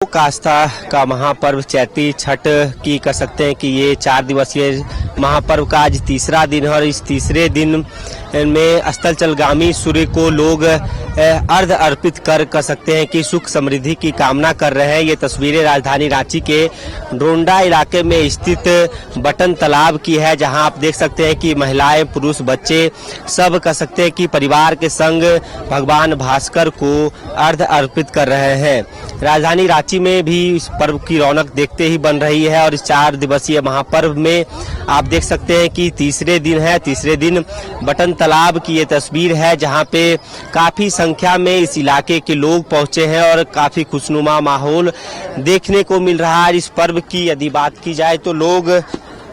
आस्था का महापर्व चैती छठ की कह सकते हैं कि ये 4 दिवसीय महापर्व का आज तीसरा दिन है और इस तीसरे दिन में अस्ताचलगामी सूर्य को लोग अर्घ अर्पित कर कह सकते हैं कि सुख समृद्धि की कामना कर रहे हैं। ये तस्वीरें राजधानी रांची के ड्रोंडा इलाके में स्थित बटन तालाब की है, जहां आप देख सकते हैं कि महिलाएं, पुरुष, बच्चे सब कह सकते हैं कि परिवार के संग भगवान भास्कर को अर्घ अर्पित कर रहे हैं। राजधानी रांची में भी इस पर्व की रौनक देखते ही बन रही है और इस 4 दिवसीय महापर्व में आप देख सकते हैं कि तीसरे दिन है। तीसरे दिन बटन तालाब की ये तस्वीर है, जहां पे काफी संख्या में इस इलाके के लोग पहुंचे हैं और काफी खुशनुमा माहौल देखने को मिल रहा है। इस पर्व की यदि बात की जाए तो लोग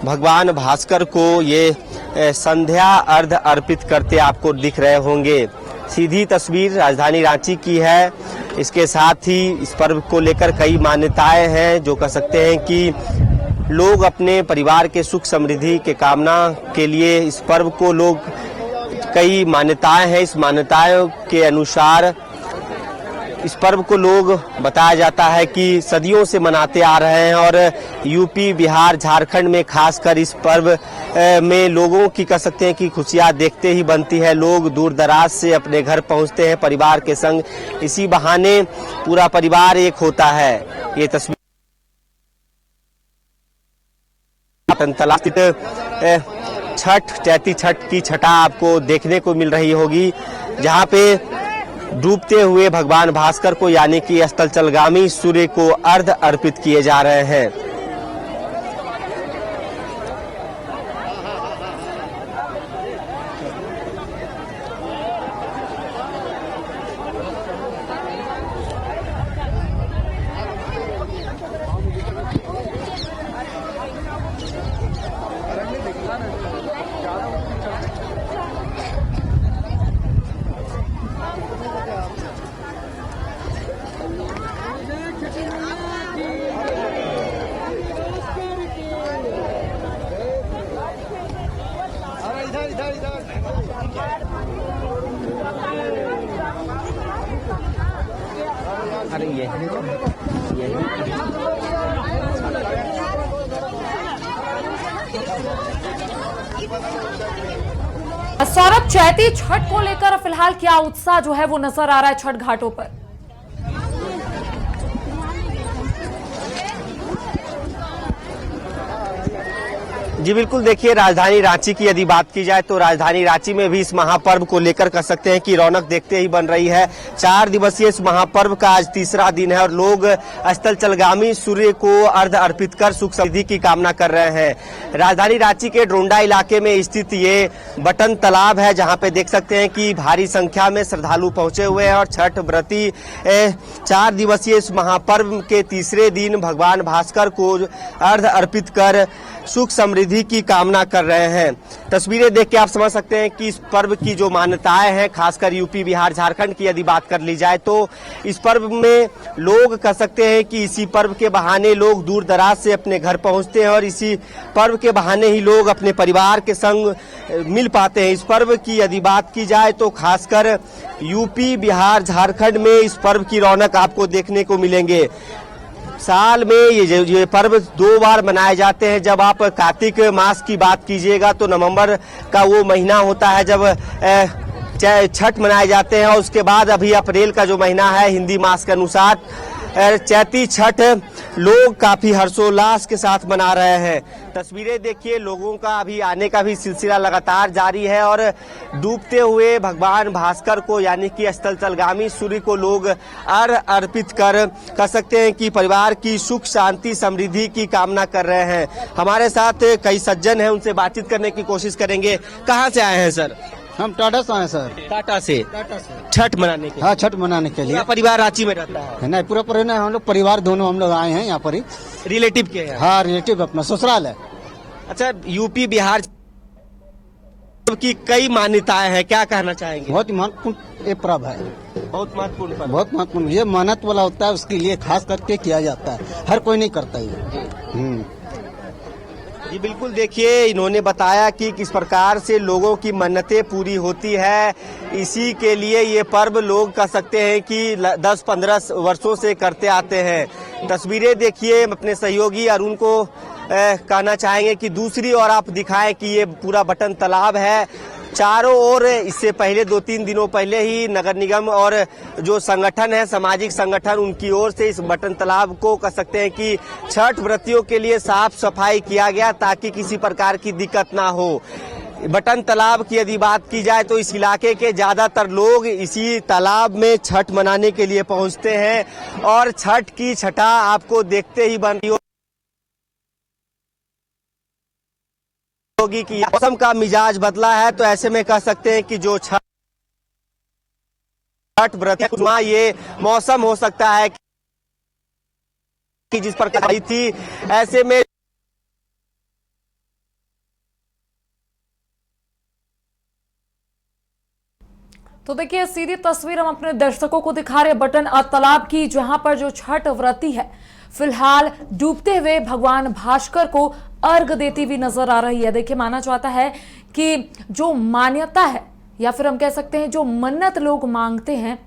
भगवान भास्कर को ये संध्या अर्घ अर्पित करते आपको दिख रहे होंगे। सीधी तस्वीर राजधानी रांची की है। इसके साथ ही इस पर्व को लेकर कई मान्यताएं हैं, जो कह सकते हैं कि लोग अपने परिवार के सुख समृद्धि के कामना के लिए इस पर्व को लोग कई मान्यताएं हैं। इस मान्यताओं के अनुसार इस पर्व को लोग बताया जाता है कि सदियों से मनाते आ रहे हैं और यूपी, बिहार, झारखंड में खासकर इस पर्व में लोगों की कह सकते हैं कि खुशियां देखते ही बनती है। लोग दूर दराज से अपने घर पहुंचते हैं परिवार के संग, इसी बहाने पूरा परिवार एक होता है। ये तस्वीर चैती छठ की छठा आपको देखने को मिल रही होगी, जहां पे डूबते हुए भगवान भास्कर को यानी कि अस्ताचलगामी सूर्य को अर्घ अर्पित किए जा रहे हैं। अरे ये सौरभ, चैती छठ को लेकर फिलहाल क्या उत्साह जो है वो नजर आ रहा है छठ घाटों पर? जी बिल्कुल, देखिए राजधानी रांची की यदि बात की जाए तो राजधानी रांची में भी इस महापर्व को लेकर कह सकते हैं कि रौनक देखते ही बन रही है। 4 दिवसीय इस महापर्व का आज तीसरा दिन है और लोग अस्ताचलगामी सूर्य को अर्घ अर्पित कर सुख समृद्धि की कामना कर रहे हैं। राजधानी रांची के ड्रोंडा इलाके में स्थित ये बटन तालाब है, जहां पे देख सकते हैं कि भारी संख्या में श्रद्धालु पहुंचे हुए हैं और छठ व्रती 4 दिवसीय इस महापर्व के तीसरे दिन भगवान भास्कर को अर्घ अर्पित कर सुख समृद्धि की कामना कर रहे हैं। तस्वीरें देख के आप समझ सकते हैं कि इस पर्व की जो मान्यताएं हैं, खासकर यूपी, बिहार, झारखंड की यदि बात कर ली जाए तो इस पर्व में लोग कह सकते हैं कि इसी पर्व के बहाने लोग दूर दराज से अपने घर पहुंचते हैं और इसी पर्व के बहाने ही लोग अपने परिवार के संग मिल पाते हैं। इस पर्व की यदि बात की जाए तो खासकर यूपी, बिहार, झारखंड में इस पर्व की रौनक आपको देखने को मिलेंगे। साल में ये पर्व 2 बार मनाए जाते हैं। जब आप कार्तिक मास की बात कीजिएगा तो नवंबर का वो महीना होता है जब छठ मनाए जाते हैं और उसके बाद अभी अप्रैल का जो महीना है हिंदी मास के अनुसार चैती छठ लोग काफी हर्षोल्लास के साथ मना रहे हैं। तस्वीरें देखिए, लोगों का अभी आने का भी सिलसिला लगातार जारी है और डूबते हुए भगवान भास्कर को यानी कि अस्ताचलगामी सूर्य को लोग अर्घ अर्पित कर कह सकते हैं कि परिवार की सुख शांति समृद्धि की कामना कर रहे हैं। हमारे साथ कई सज्जन हैं, उनसे बातचीत करने की कोशिश करेंगे। कहाँ से आए हैं सर? हम टाटा से आए सर। टाटा से छठ मनाने के? हाँ, छठ मनाने के लिए। परिवार रांची में रहता है? नहीं, पूरा परिवार, हम लोग परिवार दोनों हम लोग आए हैं यहाँ पर ही। रिलेटिव के हैं? हाँ, रिलेटिव अपना ससुराल है। अच्छा, यूपी, बिहार की कई मान्यताएं हैं, क्या कहना चाहेंगे? बहुत महत्वपूर्ण ये पर्व है, बहुत महत्वपूर्ण पर्व। बहुत महत्वपूर्ण। ये मेहनत वाला होता है, उसके लिए खास करके किया जाता है, हर कोई नहीं करता ये। जी बिल्कुल, देखिए इन्होंने बताया कि किस प्रकार से लोगों की मन्नतें पूरी होती है। इसी के लिए ये पर्व लोग कह सकते हैं कि 10-15 वर्षों से करते आते हैं। तस्वीरें देखिए, अपने सहयोगी अरुण को कहना चाहेंगे कि दूसरी ओर आप दिखाएं कि ये पूरा बटन तालाब है। चारों ओर इससे पहले 2-3 दिनों पहले ही नगर निगम और जो संगठन है, सामाजिक संगठन, उनकी ओर से इस बटन तालाब को कह सकते हैं कि छठ व्रतियों के लिए साफ सफाई किया गया ताकि किसी प्रकार की दिक्कत ना हो। बटन तालाब की यदि बात की जाए तो इस इलाके के ज्यादातर लोग इसी तालाब में छठ मनाने के लिए पहुंचते हैं और छठ की छठा आपको देखते ही बन रही होगी कि मौसम का मिजाज बदला है। तो ऐसे में कह सकते हैं कि जो छठ व्रत ये मौसम हो सकता है कि जिस पर आई थी, ऐसे में तो देखिए सीधी तस्वीर हम अपने दर्शकों को दिखा रहे हैं बटन तालाब की, जहां पर जो छठ व्रती है फिलहाल डूबते हुए भगवान भास्कर को अर्घ देती हुई नजर आ रही है। देखिए माना जाता है कि जो मान्यता है या फिर हम कह सकते हैं जो मन्नत लोग मांगते हैं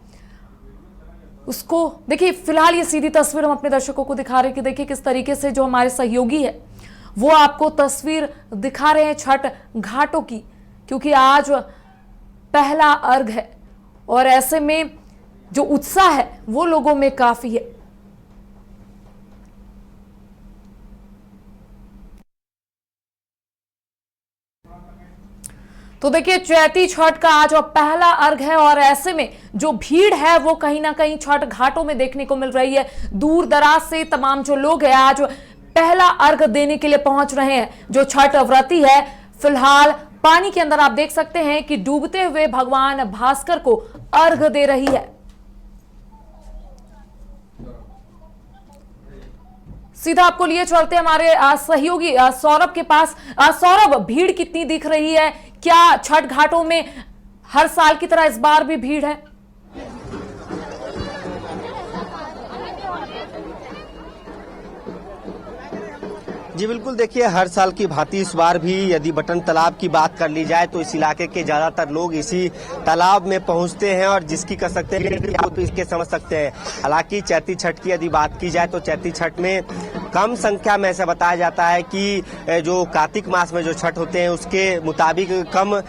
उसको देखिए, फिलहाल ये सीधी तस्वीर हम अपने दर्शकों को दिखा रहे हैं कि देखिए किस तरीके से जो हमारे सहयोगी है वो आपको तस्वीर दिखा रहे हैं छठ घाटों की, क्योंकि आज पहला अर्घ है और ऐसे में जो उत्साह है वो लोगों में काफी है। तो देखिए चैती छठ का आज पहला अर्घ है और ऐसे में जो भीड़ है वो कहीं ना कहीं छठ घाटों में देखने को मिल रही है। दूर दराज से तमाम जो लोग हैं आज पहला अर्घ देने के लिए पहुंच रहे हैं। जो छठ व्रती है फिलहाल पानी के अंदर आप देख सकते हैं कि डूबते हुए भगवान भास्कर को अर्घ दे रही है। सीधा आपको लिए चलते हमारे सहयोगी सौरभ के पास। सौरभ, भीड़ कितनी दिख रही है? क्या छठ घाटों में हर साल की तरह इस बार भी भीड़ है? जी बिल्कुल, देखिए हर साल की भांति इस बार भी यदि बटन तालाब की बात कर ली जाए तो इस इलाके के ज्यादातर लोग इसी तालाब में पहुंचते हैं और जिसकी कह सकते हैं कि आप इसके समझ सकते हैं। हालांकि चैती छठ की यदि बात की जाए तो चैती छठ में कम संख्या में ऐसा बताया जाता है कि जो कार्तिक मास में जो छठ होते हैं उसके मुताबिक कम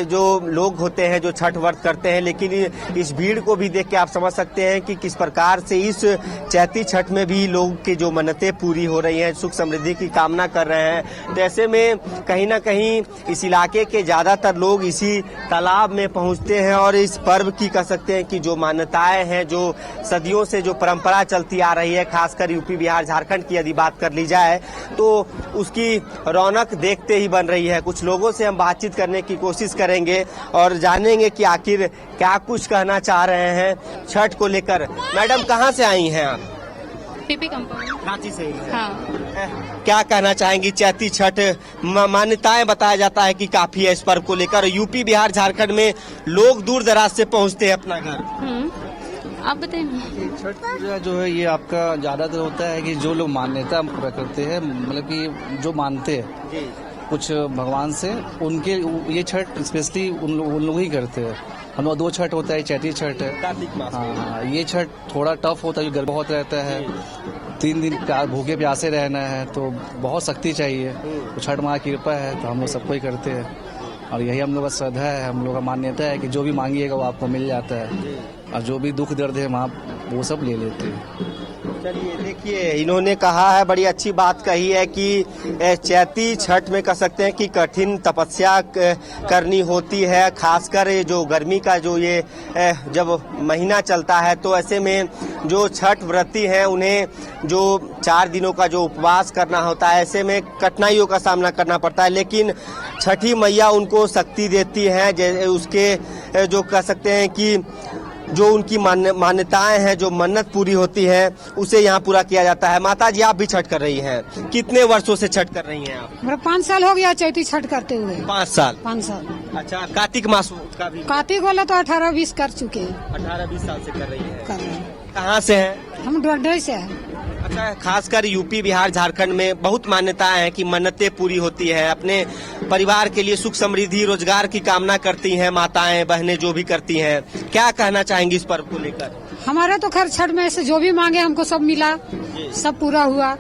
जो लोग होते हैं जो छठ व्रत करते हैं, लेकिन इस भीड़ को भी देख के आप समझ सकते हैं कि किस प्रकार से इस चैती छठ में भी लोग की जो मन्नतें पूरी हो रही हैं, सुख समृद्धि की कामना कर रहे हैं। तो ऐसे में कहीं ना कहीं इस इलाके के ज्यादातर लोग इसी तालाब में पहुंचते हैं और इस पर्व की कह सकते हैं कि जो मान्यताएं हैं, जो सदियों से जो परंपरा चलती आ रही है, खासकर यूपी बिहार झारखंड की यदि बात कर ली जाए तो उसकी रौनक देखते ही बन रही है। कुछ लोगों से हम बातचीत करने की कोशिश करेंगे और जानेंगे कि आखिर क्या कुछ कहना चाह रहे हैं छठ को लेकर। मैडम, कहाँ से आई हैं आप? पीपी कंपाउंड, रांची से ही हैं। हाँ। क्या कहना चाहेंगी? चैती छठ मान्यताएं बताया जाता है कि काफी है इस पर्व को लेकर। यूपी बिहार झारखंड में लोग दूर दराज से पहुंचते हैं अपना घर। आप बताइए ना। छठ पूजा जो है ये आपका ज्यादातर होता है कि जो लोग मान्यता पूरा करते हैं, मतलब कि जो मानते हैं कुछ भगवान से, उनके ये छठ स्पेशली उन लोग ही करते हैं। हम लोग 2 छठ होता है, चैती छठ है, कार्तिक मास। हाँ, ये छठ थोड़ा टफ होता है, गर्मी बहुत रहता है, 3 दिन भूखे प्यासे रहना है, तो बहुत शक्ति चाहिए। तो छठ माँ की कृपा है तो हम लोग सबको ही करते हैं और यही हम लोग का श्रद्धा है, हम लोग का मान्यता है कि जो भी मांगिएगा वो आपको मिल जाता है और जो भी दुख दर्द है वहाँ वो सब ले लेते हैं। चलिए देखिए, इन्होंने कहा है, बड़ी अच्छी बात कही है कि चैती छठ में कह सकते हैं कि कठिन तपस्या करनी होती है, खासकर जो गर्मी का जो ये जब महीना चलता है। तो ऐसे में जो छठ व्रती हैं उन्हें जो 4 दिनों का जो उपवास करना होता है, ऐसे में कठिनाइयों का सामना करना पड़ता है, लेकिन छठी मैया उनको शक्ति देती हैं। उसके जो कह सकते हैं कि जो उनकी मान्यताएं हैं, जो मन्नत पूरी होती है, उसे यहाँ पूरा किया जाता है। माता जी, आप भी छठ कर रही हैं, कितने वर्षों से छठ कर रही हैं आप? मेरा 5 साल हो गया चैती छठ करते हुए। 5 साल? 5 साल। अच्छा, कार्तिक मास का भी? कार्तिक वाला तो 18-20 कर चुके हैं। 18-20 साल से कर रही है। कर रहे हैं। कहाँ से हैं? हम डोडई से हैं। अच्छा, खासकर यूपी बिहार झारखंड में बहुत मान्यताएं हैं कि मन्नतें पूरी होती है, अपने परिवार के लिए सुख समृद्धि रोजगार की कामना करती हैं माताएं बहनें, जो भी करती हैं। क्या कहना चाहेंगी इस पर्व को लेकर? हमारे तो खैर छठ में से जो भी मांगे हमको सब मिला, सब पूरा हुआ।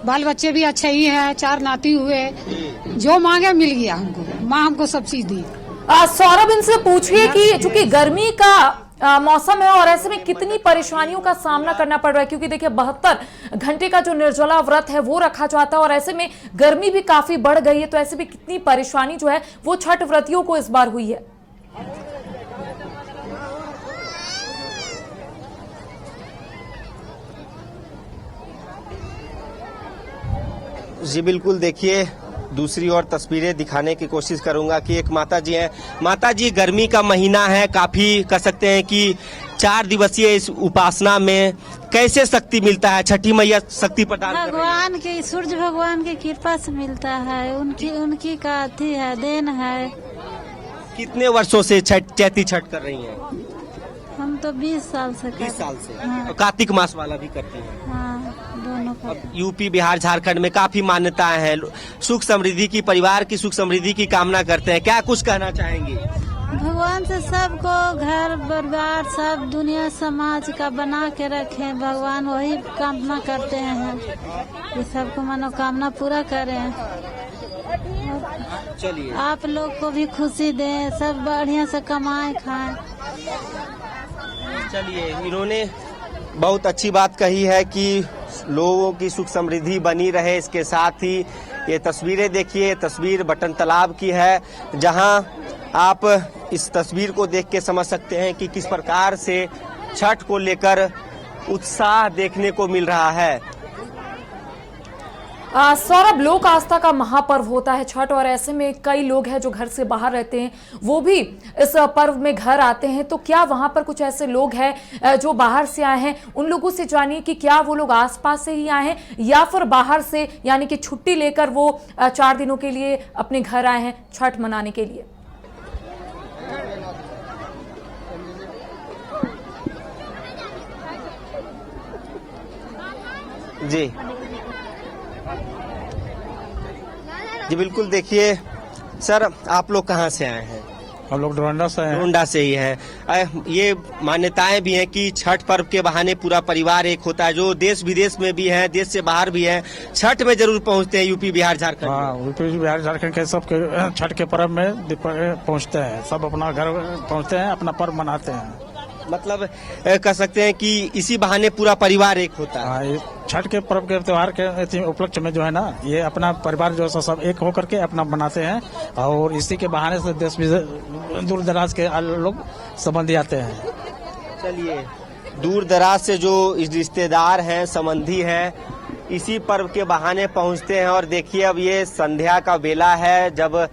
बाल बच्चे भी अच्छे ही हैं, 4 नाती हुए, जो मांगे मिल गया हमको। माँ हमको सब चीज दी। सौरभ, इनसे पूछिए कि चूंकि गर्मी का मौसम है और ऐसे में कितनी परेशानियों का सामना करना पड़ रहा है, क्योंकि देखिए 72 घंटे का जो निर्जला व्रत है वो रखा जाता है और ऐसे में गर्मी भी काफी बढ़ गई है, तो ऐसे में कितनी परेशानी जो है वो छठ व्रतियों को इस बार हुई है। जी बिल्कुल, देखिए दूसरी ओर तस्वीरें दिखाने की कोशिश करूंगा कि एक माता जी हैं। माता जी, गर्मी का महीना है, काफी कह सकते हैं कि 4 दिवसीय इस उपासना में कैसे शक्ति मिलता है? छठी मैया शक्ति प्रदान कर रही है। भगवान की, सूर्य भगवान की कृपा से मिलता है, उनकी का अथी है, देन है। कितने वर्षों से चैती छठ कर रही हैं? हम तो 20 साल से 20 साल से। हाँ। और कार्तिक मास वाला भी करती हैं? हाँ, दोनों का। अब यूपी, बिहार, झारखंड में काफी मान्यताएं हैं, सुख समृद्धि की, परिवार की सुख समृद्धि की कामना करते हैं। क्या कुछ कहना चाहेंगे? भगवान से सबको घर परिवार सब दुनिया समाज का बना के रखे, भगवान वही कामना करते हैं कि सबको मनोकामना पूरा करें। चलिए, आप लोग को भी खुशी दें, सब बढ़िया से कमाए खाएं। चलिए, इन्होंने बहुत अच्छी बात कही है कि लोगों की सुख समृद्धि बनी रहे। इसके साथ ही ये तस्वीरें देखिए, तस्वीर बटन तालाब की है, जहां आप इस तस्वीर को देख के समझ सकते हैं कि किस प्रकार से छठ को लेकर उत्साह देखने को मिल रहा है। सौरभ, लोक आस्था का महापर्व होता है छठ और ऐसे में कई लोग हैं जो घर से बाहर रहते हैं, वो भी इस पर्व में घर आते हैं, तो क्या वहां पर कुछ ऐसे लोग हैं जो बाहर से आए हैं? उन लोगों से जानिए कि क्या वो लोग आसपास से ही आए हैं या फिर बाहर से, यानी कि छुट्टी लेकर वो 4 दिनों के लिए अपने घर आए हैं छठ मनाने के लिए। जी जी बिल्कुल, देखिए सर, आप लोग कहाँ से आए हैं? हम लोग डोरंडा से हैं। डोरंडा से ही हैं। ये मान्यताएं भी हैं कि छठ पर्व के बहाने पूरा परिवार एक होता है, जो देश विदेश में भी है, देश से बाहर भी है, छठ में जरूर पहुंचते हैं। यूपी, बिहार, झारखंड। हाँ, यूपी, बिहार, झारखंड के सब के छठ के पर्व में पहुंचते हैं, सब अपना घर पहुंचते हैं, अपना पर्व मनाते हैं। मतलब कह सकते हैं कि इसी बहाने पूरा परिवार एक होता है। हाँ, ये छठ के पर्व के त्योहार के उपलक्ष्य में जो है ना, ये अपना परिवार जो है सब एक होकर के अपना मनाते हैं और इसी के बहाने से देश विदेश दूर दराज के लोग संबंधी आते हैं। चलिए, दूर दराज से जो रिश्तेदार हैं, संबंधी हैं, इसी पर्व के बहाने पहुंचते हैं। और देखिए, अब ये संध्या का बेला है, जब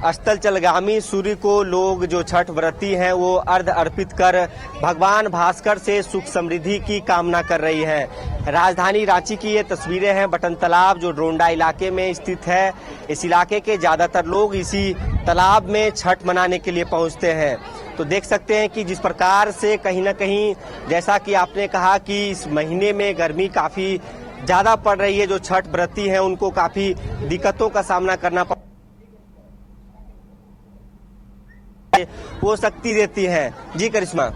अस्ताचलगामी सूर्य को लोग जो छठ व्रती हैं वो अर्घ अर्पित कर भगवान भास्कर से सुख समृद्धि की कामना कर रही है। राजधानी रांची की ये तस्वीरें हैं, बटन तालाब जो डोरंडा इलाके में स्थित है। इस इलाके के ज्यादातर लोग इसी तालाब में छठ मनाने के लिए पहुंचते हैं। तो देख सकते हैं कि जिस प्रकार से कहीं ना कहीं, जैसा कि आपने कहा कि इस महीने में गर्मी काफी ज्यादा पड़ रही है, जो छठ व्रती हैं उनको काफी दिक्कतों का सामना करना पड़, वो शक्ति देती है। जी करिश्मा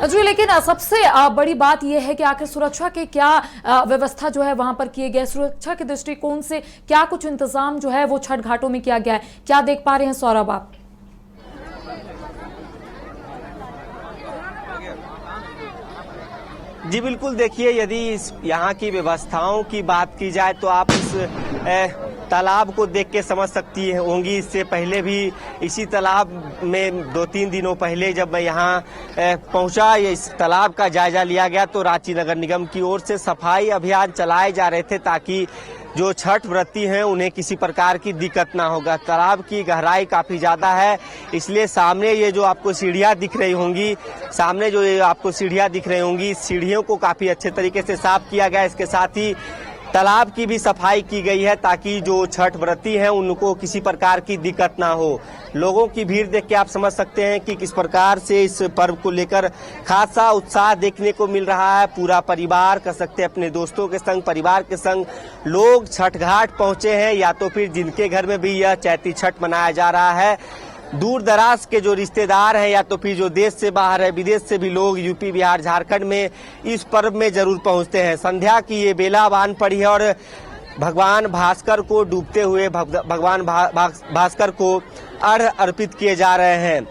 जी, लेकिन सबसे बड़ी बात यह है कि आखिर सुरक्षा के क्या व्यवस्था जो है वहां पर किए गए, सुरक्षा के दृष्टिकोण से क्या कुछ इंतजाम जो है वो छठ घाटों में किया गया है, क्या देख पा रहे हैं सौरभ आप? जी बिल्कुल, देखिए, यदि यहाँ की व्यवस्थाओं की बात की जाए तो आप इस तालाब को देख के समझ सकती होंगी। इससे पहले भी इसी तालाब में 2-3 दिनों पहले जब मैं यहाँ पहुँचा, इस तालाब का जायजा लिया गया, तो रांची नगर निगम की ओर से सफाई अभियान चलाए जा रहे थे ताकि जो छठ व्रती हैं उन्हें किसी प्रकार की दिक्कत ना होगा। तालाब की गहराई काफी ज्यादा है, इसलिए सामने ये जो आपको सीढ़ियां दिख रही होंगी, सीढ़ियों को काफी अच्छे तरीके से साफ किया गया। इसके साथ ही तालाब की भी सफाई की गई है ताकि जो छठ व्रती हैं उनको किसी प्रकार की दिक्कत ना हो। लोगों की भीड़ देख के आप समझ सकते हैं कि किस प्रकार से इस पर्व को लेकर खासा उत्साह देखने को मिल रहा है। पूरा परिवार कह सकते हैं अपने दोस्तों के संग, परिवार के संग लोग छठ घाट पहुंचे हैं, या तो फिर जिनके घर में भी यह चैती छठ मनाया जा रहा है दूर दराज के जो रिश्तेदार हैं या तो फिर जो देश से बाहर है, विदेश से भी लोग यूपी, बिहार, झारखंड में इस पर्व में जरूर पहुंचते हैं। संध्या की ये बेला बान पड़ी है और भगवान भास्कर को डूबते हुए भगवान भास्कर को अर्घ्य अर्पित किए जा रहे हैं।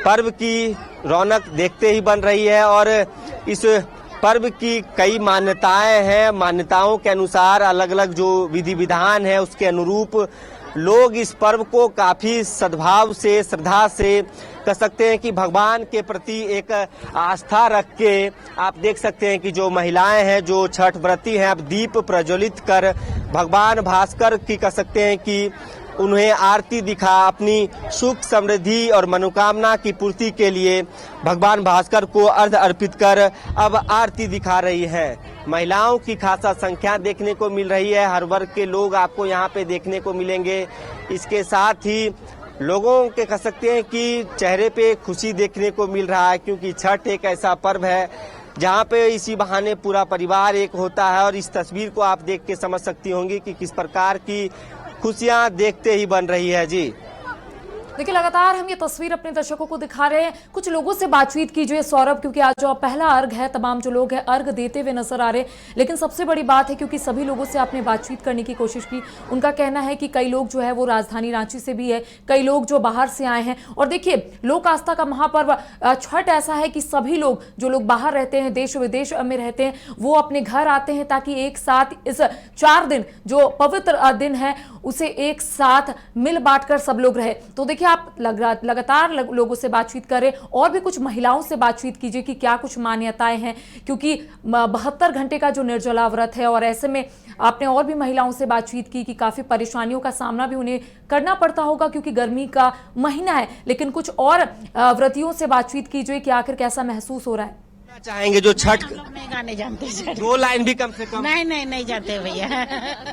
पर्व की रौनक देखते ही बन रही है और इस पर्व की कई मान्यताएं हैं। मान्यताओं के अनुसार अलग अलग जो विधि विधान है उसके अनुरूप लोग इस पर्व को काफी सद्भाव से, श्रद्धा से कह सकते हैं कि भगवान के प्रति एक आस्था रख के आप देख सकते हैं कि जो महिलाएं हैं, जो छठ व्रती हैं, अब दीप प्रज्वलित कर भगवान भास्कर की कह सकते हैं कि उन्हें आरती दिखा अपनी सुख, समृद्धि और मनोकामना की पूर्ति के लिए भगवान भास्कर को अर्घ्य अर्पित कर अब आरती दिखा रही है। महिलाओं की खासा संख्या देखने को मिल रही है। हर वर्ग के लोग आपको यहाँ पे देखने को मिलेंगे। इसके साथ ही लोगों के कह सकते हैं कि चेहरे पे खुशी देखने को मिल रहा है, क्योंकि छठ एक ऐसा पर्व है जहाँ पे इसी बहाने पूरा परिवार एक होता है। और इस तस्वीर को आप देख के समझ सकती होंगी कि किस प्रकार की खुशियां देखते ही बन रही है। जी देखिए, लगातार हम ये तस्वीर अपने दर्शकों को दिखा रहे हैं। कुछ लोगों से बातचीत कीजिए सौरभ, क्योंकि आज जो पहला अर्घ है, तमाम जो लोग हैं अर्घ देते हुए नजर आ रहे हैं। लेकिन सबसे बड़ी बात है, क्योंकि सभी लोगों से आपने बातचीत करने की कोशिश की, उनका कहना है कि कई लोग जो है वो राजधानी रांची से भी है, कई लोग जो बाहर से आए हैं। और देखिए, लोक आस्था का महापर्व छठ ऐसा है कि सभी लोग जो लोग बाहर रहते हैं, देश विदेश में रहते हैं, वो अपने घर आते हैं ताकि एक साथ इस 4 दिन जो पवित्र दिन है उसे एक साथ मिल बांट कर सब लोग रहे। तो देखिए, आप लगातार लोगों से बातचीत करें और भी कुछ महिलाओं से बातचीत कीजिए कि क्या कुछ मान्यताएं हैं, क्योंकि 72 घंटे का जो निर्जला व्रत है। और ऐसे में आपने और भी महिलाओं से बातचीत की कि काफी परेशानियों का सामना भी उन्हें करना पड़ता होगा, क्योंकि गर्मी का महीना है। लेकिन कुछ और व्रतियों से बातचीत कीजिए कि आखिर कैसा महसूस हो रहा है। चाहेंगे जो छठ नहीं गाने जानते हैं। 2 लाइन भी कम से कम नहीं जानते भैया।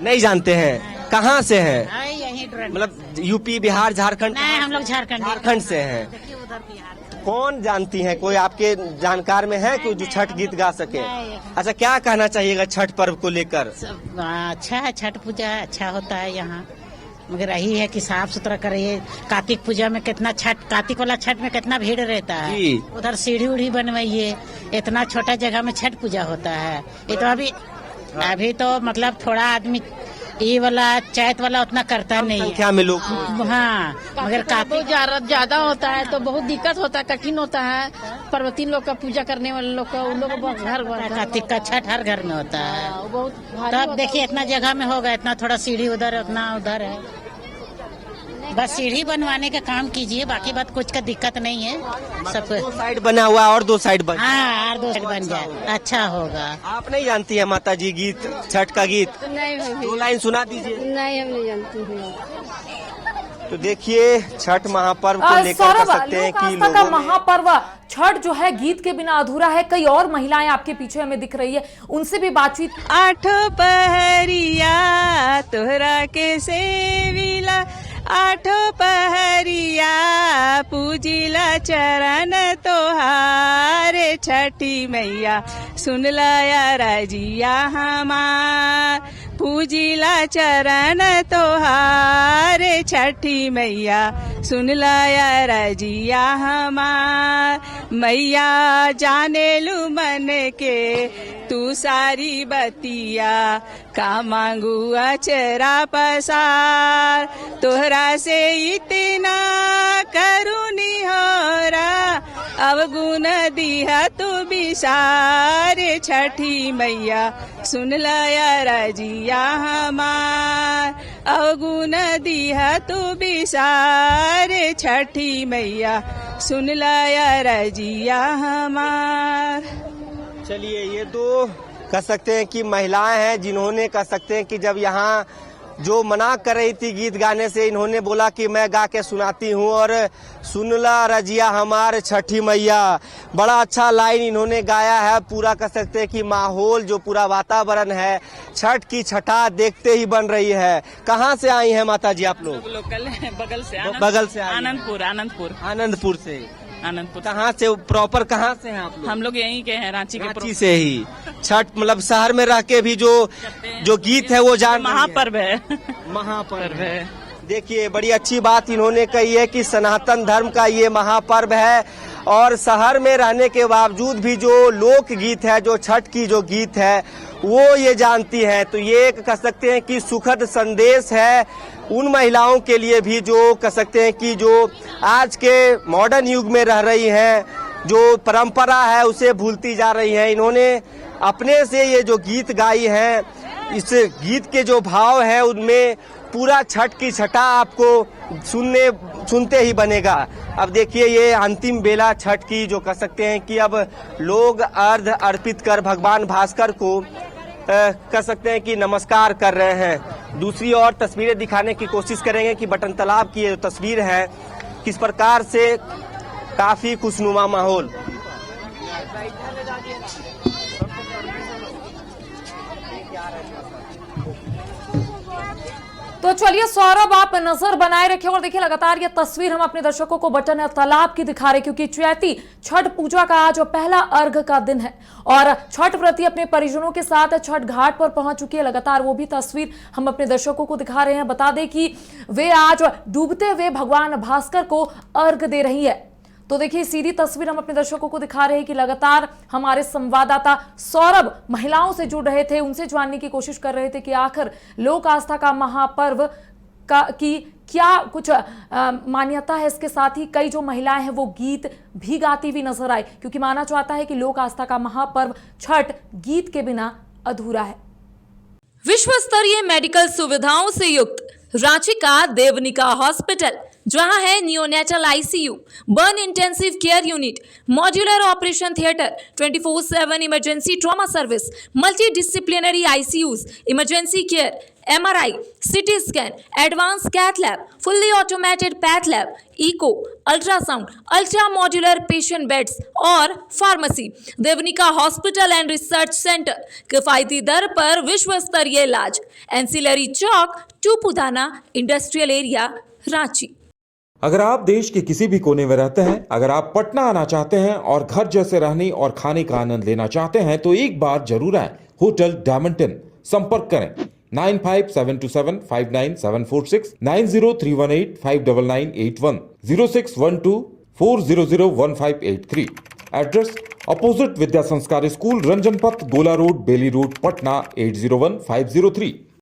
नहीं जानते हैं। कहाँ से हैं? यही मतलब यूपी, बिहार, झारखंड? नहीं, हम लोग झारखंड से हैं। उधर बिहार। कौन जानती हैं? कोई आपके जानकार में है कोई जो छठ गीत गा सके? अच्छा, क्या कहना चाहिएगा छठ पर्व को लेकर? अच्छा है, छठ पूजा अच्छा होता है यहाँ, मगर यही है कि साफ सुथरा करिए। कार्तिक पूजा में कितना कार्तिक वाला छठ में कितना भीड़ रहता है। उधर सीढ़ी उढ़ी बनवाइए, इतना छोटा जगह में छठ पूजा होता है। ये तो अभी तो मतलब थोड़ा आदमी ये वाला चैत वाला उतना करता नहीं है। क्या मिलो? हाँ, मगर कार्तिक ज्यादा होता है तो बहुत दिक्कत होता है, कठिन होता है। पर्वतीन लोग का पूजा करने वाले लोग का, उन लोग घर कार्तिक का छठ हर घर में होता है। तब देखिए, इतना जगह में होगा, इतना थोड़ा सीढ़ी उधर, उतना उधर है। बस सीढ़ी बनवाने का काम कीजिए, बाकी बात कुछ का दिक्कत नहीं है। सब 2 साइड बना हुआ और 2 साइड बन, हाँ, और 2 साइड बन जाए अच्छा होगा। आप नहीं जानती है माता जी गीत, छठ का गीत? नहीं, 2 लाइन सुना दीजिए। नहीं, हम नहीं जानते हैं। तो देखिए, छठ महापर्व को लेकर कह सकते हैं कि लोगों का महापर्व छठ जो है गीत के बिना अधूरा है। कई और महिलाएं आपके पीछे हमें दिख रही है, उनसे भी बातचीत। 8 पहरिया तोहरा के सेविला, 8 पहरिया पूजिला चरण तोहार, छठी मैया सुनला या रजिया हमार, पूजिला चरण तोहार, छठी मैया सुनला या रजिया हमार। मैया जाने लू मन के तू सारी बतिया, का मांगू अचरा पसार, तोहरा से इतना करुणी हो रहा, अब गुण दिया तू बिसार, छठी मैया सुन लया रजिया हमार, अवगुण दिया तू बिसार, छठी मैया सुन लया रजिया हमार। चलिए, ये 2 कह सकते हैं कि महिलाएं हैं जिन्होंने कह सकते हैं कि जब यहाँ जो मना कर रही थी गीत गाने से, इन्होंने बोला कि मैं गा के सुनाती हूँ और सुनला रजिया हमार छठी मैया। बड़ा अच्छा लाइन इन्होंने गाया है। पूरा कह सकते हैं कि माहौल जो पूरा वातावरण है छठ की छठा देखते ही बन रही है। कहाँ से आई हैं माता जी आप लोग? लोकल है, बगल से आनंदपुर से। आनंदपुर कहाँ से प्रॉपर कहाँ से हैं आप लोग? हम लोग यहीं के हैं, रांची के। रांची से ही। छठ मतलब शहर में रह के भी जो गीत है वो जान महापर्व है। महापर्व है। देखिए बड़ी अच्छी बात इन्होंने कही है कि सनातन धर्म का ये महापर्व है और शहर में रहने के बावजूद भी जो लोकगीत है, जो छठ की जो गीत है वो ये जानती हैं। तो ये कह सकते हैं कि सुखद संदेश है उन महिलाओं के लिए भी जो कह सकते हैं कि जो आज के मॉडर्न युग में रह रही हैं, जो परंपरा है उसे भूलती जा रही हैं। इन्होंने अपने से ये जो गीत गाई हैं, इस गीत के जो भाव है उनमें पूरा छठ की छटा आपको सुनते ही बनेगा। अब देखिए ये अंतिम बेला छठ की जो कह सकते हैं कि अब लोग अर्घ अर्पित कर भगवान भास्कर को कह सकते हैं कि नमस्कार कर रहे हैं। दूसरी ओर तस्वीरें दिखाने की कोशिश करेंगे कि बटन तालाब की ये तस्वीर है, किस प्रकार से काफी खुशनुमा माहौल। तो चलिए सौरभ आप नजर बनाए रखें और देखिए लगातार ये तस्वीर हम अपने दर्शकों को बटन तालाब की दिखा रहे क्योंकि चैती छठ पूजा का आज पहला अर्घ का दिन है और छठ व्रती अपने परिजनों के साथ छठ घाट पर पहुंच चुकी है। लगातार वो भी तस्वीर हम अपने दर्शकों को दिखा रहे हैं। बता दें कि वे आज डूबते हुए भगवान भास्कर को अर्घ दे रही है। तो देखिए सीधी तस्वीर हम अपने दर्शकों को दिखा रहे हैं कि लगातार हमारे संवाददाता सौरभ महिलाओं से जुड़ रहे थे, उनसे जानने की कोशिश कर रहे थे कि आखिर लोक आस्था का महापर्व की क्या कुछ मान्यता है। इसके साथ ही कई जो महिलाएं हैं वो गीत भी गाती हुई नजर आए क्योंकि माना जाता है कि लोक आस्था का महापर्व छठ गीत के बिना अधूरा है। विश्व स्तरीय मेडिकल सुविधाओं से युक्त रांची का देवनिका हॉस्पिटल, जहां है neonatal ICU, burn intensive care unit, modular operation theatre, 24/7 emergency trauma service, multi disciplinary ICUs, emergency care, MRI, CT scan, advance cath lab, fully automated path lab, echo, ultrasound, ultra modular patient beds और pharmacy. Devnika hospital and research centre, किफायती दर पर विश्व स्तरीय इलाज, ancillary चौक, Tupudana industrial area, Ranchi. अगर आप देश के किसी भी कोने में रहते हैं, अगर आप पटना आना चाहते हैं और घर जैसे रहने और खाने का आनंद लेना चाहते हैं तो एक बार जरूर आए होटल डायमंटन। संपर्क करें 9572759746, 9031859981, 0612400153। एड्रेस अपोजिट विद्या संस्कार स्कूल, रंजन पथ, गोला रोड, बेली रोड, पटना 801503।